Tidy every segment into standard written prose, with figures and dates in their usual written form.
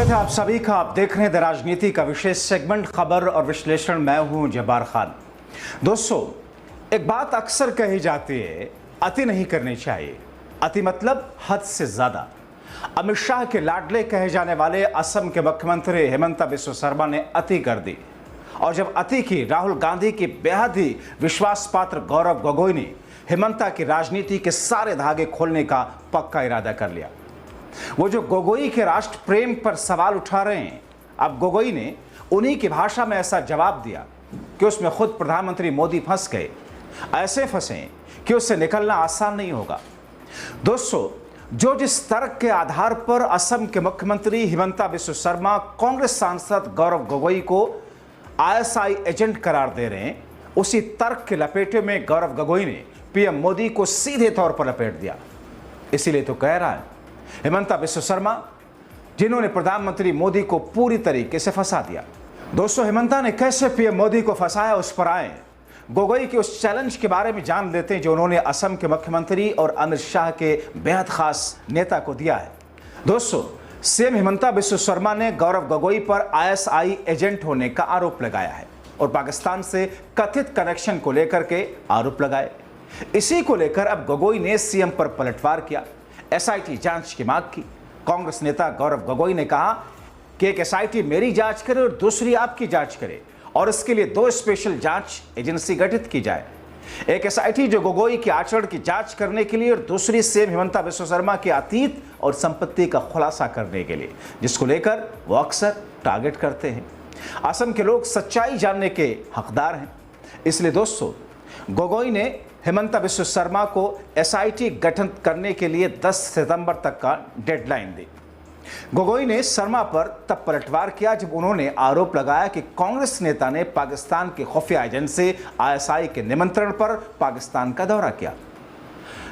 है आप सभी का। आप देख रहे हैं द राजनीति का विशेष सेगमेंट खबर और विश्लेषण। मैं हूं जब्बार खान। दोस्तों, एक बात अक्सर कही जाती है, अति नहीं करनी चाहिए। अति मतलब हद से ज्यादा। अमित शाह के लाडले कहे जाने वाले असम के मुख्यमंत्री हिमंता बिस्वा शर्मा ने अति कर दी, और जब अति की राहुल गांधी के बेहद ही विश्वास पात्र गौरव गोगोई ने हिमंता की राजनीति के सारे धागे खोलने का पक्का इरादा कर लिया। वो जो गोगोई के राष्ट्र प्रेम पर सवाल उठा रहे हैं, अब गोगोई ने उन्हीं की भाषा में ऐसा जवाब दिया कि उसमें खुद प्रधानमंत्री मोदी फंस गए। ऐसे फंसे कि उससे निकलना आसान नहीं होगा। दोस्तों, जो जिस तर्क के आधार पर असम के मुख्यमंत्री हिमंता बिस्वा शर्मा कांग्रेस सांसद गौरव गोगोई को आईएसआई एजेंट करार दे रहे हैं, उसी तर्क के लपेटे में गौरव गोगोई ने पीएम मोदी को सीधे तौर पर लपेट दिया। इसीलिए तो कह रहा है हिमंता बिस्वा शर्मा, जिन्होंने प्रधानमंत्री मोदी को पूरी तरीके से फंसा दिया। दोस्तों, हिमंता ने कैसे पीएम मोदी को फंसाया, उस पर आए गोगोई के उस चैलेंज के बारे में जान लेते हैं जो उन्होंने असम के मुख्यमंत्री और अमित शाह के बेहद खास नेता को दिया है। दोस्तों, सीएम हिमंता बिस्वा शर्मा ने गौरव गोगोई पर आईएसआई एजेंट होने का आरोप लगाया है और पाकिस्तान से कथित कनेक्शन को लेकर के आरोप लगाए। इसी को लेकर अब गोगोई ने सीएम पर पलटवार किया, एसआईटी जांच की मांग की। कांग्रेस नेता गौरव गोगोई ने कहा कि एक एसआईटी मेरी जांच करे और दूसरी आपकी जांच करे, और इसके लिए 2 स्पेशल जांच एजेंसी गठित की जाए। एक एसआईटी जो गोगोई के आचरण की जांच करने के लिए, और दूसरी सीएम हिमंता बिस्वा शर्मा के अतीत और संपत्ति का खुलासा करने के लिए, जिसको लेकर वो अक्सर टारगेट करते हैं। असम के लोग सच्चाई जानने के हकदार हैं। इसलिए दोस्तों, गोगोई ने हिमंता बिस्वा शर्मा को एसआईटी गठन करने के लिए 10 सितंबर तक का डेडलाइन दी। गोगोई ने शर्मा पर तब पलटवार किया जब उन्होंने आरोप लगाया कि कांग्रेस नेता ने पाकिस्तान के खुफिया एजेंसी आईएसआई के निमंत्रण पर पाकिस्तान का दौरा किया।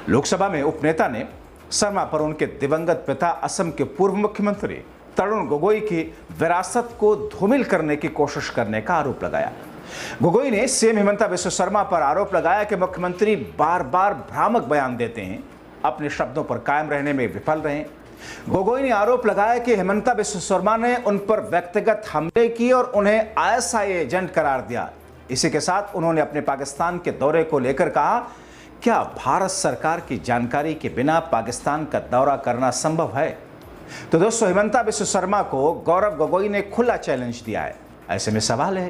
लोकसभा में उपनेता ने शर्मा पर उनके दिवंगत पिता असम के पूर्व मुख्यमंत्री तरुण गोगोई की विरासत को धूमिल करने की कोशिश करने का आरोप लगाया। गोगोई ने सीएम हिमंता बिस्वा शर्मा पर आरोप लगाया कि मुख्यमंत्री बार बार भ्रामक बयान देते हैं, अपने शब्दों पर कायम रहने में विफल रहे। गोगोई ने आरोप लगाया कि हिमंता बिस्वा शर्मा ने उन पर व्यक्तिगत हमले किए और उन्हें आईएसआई एजेंट करार दिया। इसी के साथ उन्होंने अपने पाकिस्तान के दौरे को लेकर कहा, क्या भारत सरकार की जानकारी के बिना पाकिस्तान का दौरा करना संभव है? तो दोस्तों, हिमंता बिस्वा शर्मा को गौरव गोगोई ने खुला चैलेंज दिया है। ऐसे में सवाल है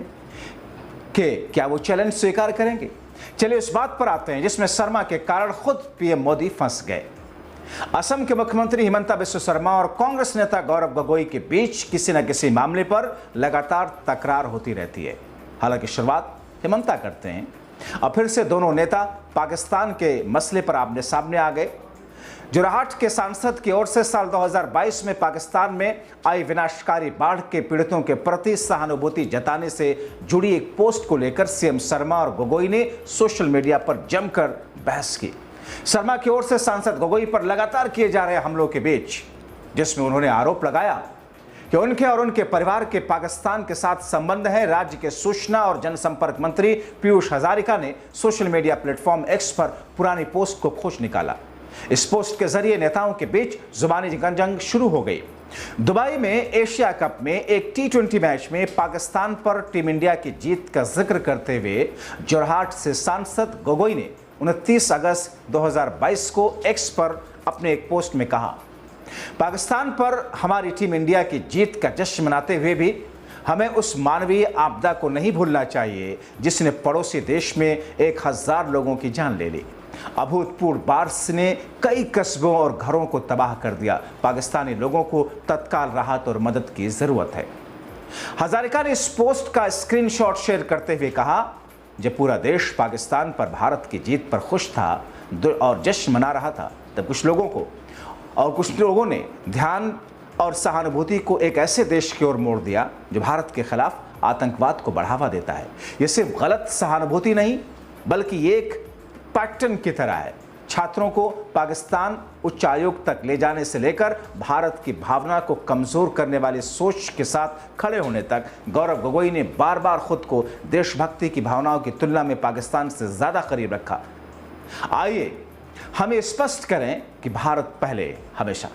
कि क्या वो चैलेंज स्वीकार करेंगे? चलिए इस बात पर आते हैं जिसमें शर्मा के कारण खुद पीएम मोदी फंस गए। असम के मुख्यमंत्री हिमंता बिस्वा शर्मा और कांग्रेस नेता गौरव गोगोई के बीच किसी न किसी मामले पर लगातार तकरार होती रहती है। हालांकि शुरुआत हिमंता करते हैं और फिर से दोनों नेता पाकिस्तान के मसले पर आमने सामने आ गए। जोरहाट के सांसद की ओर से साल 2022 में पाकिस्तान में आई विनाशकारी बाढ़ के पीड़ितों के प्रति सहानुभूति जताने से जुड़ी एक पोस्ट को लेकर सीएम शर्मा और गोगोई ने सोशल मीडिया पर जमकर बहस की। शर्मा की ओर से सांसद गोगोई पर लगातार किए जा रहे हमलों के बीच, जिसमें उन्होंने आरोप लगाया कि उनके और उनके परिवार के पाकिस्तान के साथ संबंध है। राज्य के सूचना और जनसंपर्क मंत्री पीयूष हजारिका ने सोशल मीडिया प्लेटफॉर्म एक्स पर पुरानी पोस्ट को खोज निकाला। इस पोस्ट के जरिए नेताओं के बीच जुबानी जंग शुरू हो गई। दुबई में एशिया कप में एक T20 मैच में पाकिस्तान पर टीम इंडिया की जीत का जिक्र करते हुए जोरहाट से सांसद गोगोई ने 29 अगस्त 2022 को एक्स पर अपने एक पोस्ट में कहा, पाकिस्तान पर हमारी टीम इंडिया की जीत का जश्न मनाते हुए भी हमें उस मानवीय आपदा को नहीं भूलना चाहिए जिसने पड़ोसी देश में 1000 लोगों की जान ले ली। अभूतपूर्व बारिश ने कई कस्बों और घरों को तबाह कर दिया। पाकिस्तानी लोगों को तत्काल राहत और मदद की जरूरत है। हजारिका ने इस पोस्ट का स्क्रीनशॉट शेयर करते हुए कहा, जब पूरा देश पाकिस्तान पर भारत की जीत पर खुश था और जश्न मना रहा था, तब कुछ लोगों ने ध्यान और सहानुभूति को एक ऐसे देश की ओर मोड़ दिया जो भारत के खिलाफ आतंकवाद को बढ़ावा देता है। यह सिर्फ गलत सहानुभूति नहीं, बल्कि ये एक पैटर्न की तरह है। छात्रों को पाकिस्तान उच्चायोग तक ले जाने से लेकर भारत की भावना को कमजोर करने वाली सोच के साथ खड़े होने तक गौरव गोगोई ने बार बार खुद को देशभक्ति की भावनाओं की तुलना में पाकिस्तान से ज्यादा करीब रखा। आइए हम स्पष्ट करें कि भारत पहले हमेशा।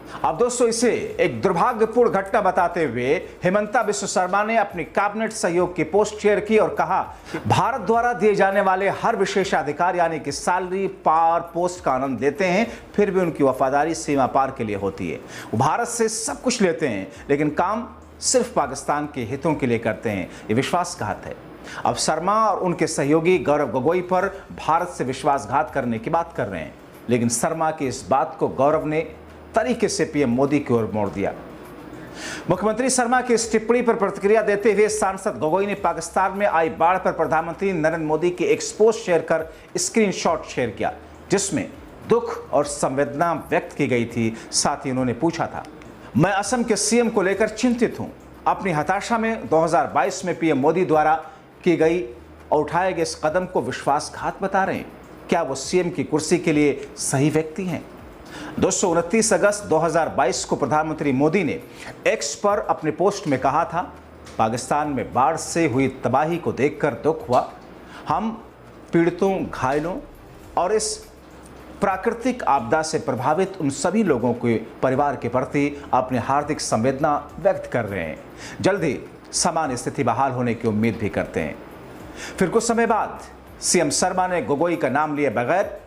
अब दोस्तों, इसे एक दुर्भाग्यपूर्ण घटना बताते हुए हेमंता बिस्व शर्मा ने अपनी कैबिनेट सहयोग की पोस्ट शेयर की और कहा, भारत द्वारा दिए जाने वाले हर विशेषाधिकार यानी कि सैलरी, पावर, पोस्ट का आनंद लेते हैं, फिर भी उनकी वफादारी सीमा पार के लिए होती है। वो भारत से सब कुछ लेते हैं लेकिन काम सिर्फ पाकिस्तान के हितों के लिए करते हैं। ये विश्वासघात है। अब शर्मा और उनके सहयोगी गौरव गोगोई पर भारत से विश्वासघात करने की बात कर रहे हैं, लेकिन शर्मा की इस बात को गौरव ने तरीके से पीएम मोदी की ओर मोड़ दिया। मुख्यमंत्री शर्मा की इस टिप्पणी पर प्रतिक्रिया देते हुए सांसद गोगोई ने पाकिस्तान में आई बाढ़ पर प्रधानमंत्री नरेंद्र मोदी की एक पोस्ट शेयर कर स्क्रीनशॉट शेयर किया, जिसमें दुख और संवेदना व्यक्त की गई थी। साथ ही उन्होंने पूछा था, मैं असम के सीएम को लेकर चिंतित हूं। अपनी हताशा में 2022 में पीएम मोदी द्वारा की गई और उठाए गए इस कदम को विश्वासघात बता रहे हैं। क्या वो सीएम की कुर्सी के लिए सही व्यक्ति हैं? दोस्तों, 29 अगस्त 2022 को प्रधानमंत्री मोदी ने एक्स पर अपने पोस्ट में कहा था, पाकिस्तान में बाढ़ से हुई तबाही को देखकर दुख हुआ। हम पीड़ितों, घायलों और इस प्राकृतिक आपदा से प्रभावित उन सभी लोगों के परिवार के प्रति अपनी हार्दिक संवेदना व्यक्त कर रहे हैं। जल्द ही सामान्य स्थिति बहाल होने की उम्मीद भी करते हैं। फिर कुछ समय बाद सीएम शर्मा ने गोगोई का नाम लिए बगैर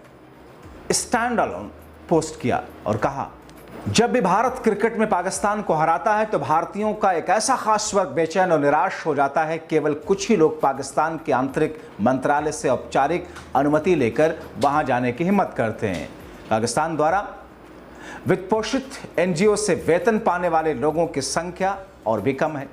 स्टैंड अलोन पोस्ट किया और कहा, जब भी भारत क्रिकेट में पाकिस्तान को हराता है तो भारतीयों का एक ऐसा खास वर्ग बेचैन और निराश हो जाता है। केवल कुछ ही लोग पाकिस्तान के आंतरिक मंत्रालय से औपचारिक अनुमति लेकर वहां जाने की हिम्मत करते हैं। पाकिस्तान द्वारा वित्तपोषित एनजीओ से वेतन पाने वाले लोगों की संख्या और भी कम है,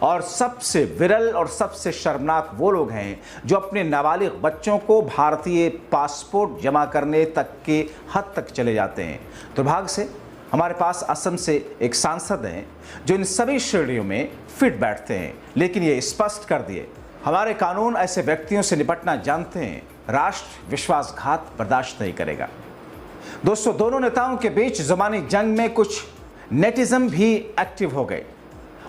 और सबसे विरल और सबसे शर्मनाक वो लोग हैं जो अपने नाबालिग बच्चों को भारतीय पासपोर्ट जमा करने तक के हद तक चले जाते हैं। दुर्भाग्य से हमारे पास असम से एक सांसद हैं जो इन सभी श्रेणियों में फिट बैठते हैं, लेकिन ये स्पष्ट कर दिए, हमारे कानून ऐसे व्यक्तियों से निपटना जानते हैं। राष्ट्र विश्वासघात बर्दाश्त नहीं करेगा। दोस्तों, दोनों नेताओं के बीच ज़ुबानी जंग में कुछ नेटिज़म भी एक्टिव हो गए।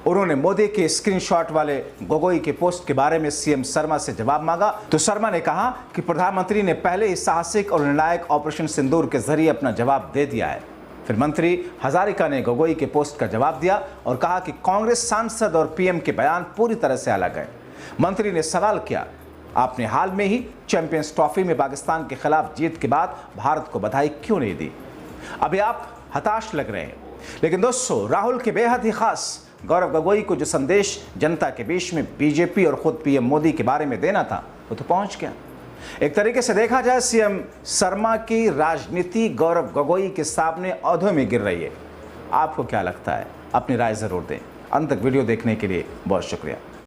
उन्होंने मोदी के स्क्रीनशॉट वाले गोगोई के पोस्ट के बारे में सीएम शर्मा से जवाब मांगा तो शर्मा ने कहा कि प्रधानमंत्री ने पहले ही साहसिक और निर्णायक ऑपरेशन सिंदूर के जरिए अपना जवाब दे दिया है। फिर मंत्री हजारिका ने गोगोई के पोस्ट का जवाब दिया और कहा कि कांग्रेस सांसद और पीएम के बयान पूरी तरह से अलग है। मंत्री ने सवाल किया, आपने हाल में ही चैंपियंस ट्रॉफी में पाकिस्तान के खिलाफ जीत के बाद भारत को बधाई क्यों नहीं दी? अभी आप हताश लग रहे हैं, लेकिन दोस्तों, राहुल के बेहद ही खास गौरव गोगोई को जो संदेश जनता के बीच में बीजेपी और खुद पीएम मोदी के बारे में देना था वो तो पहुंच गया। एक तरीके से देखा जाए, सीएम शर्मा की राजनीति गौरव गोगोई के सामने औंधे में गिर रही है। आपको क्या लगता है? अपनी राय जरूर दें। अंत तक वीडियो देखने के लिए बहुत शुक्रिया।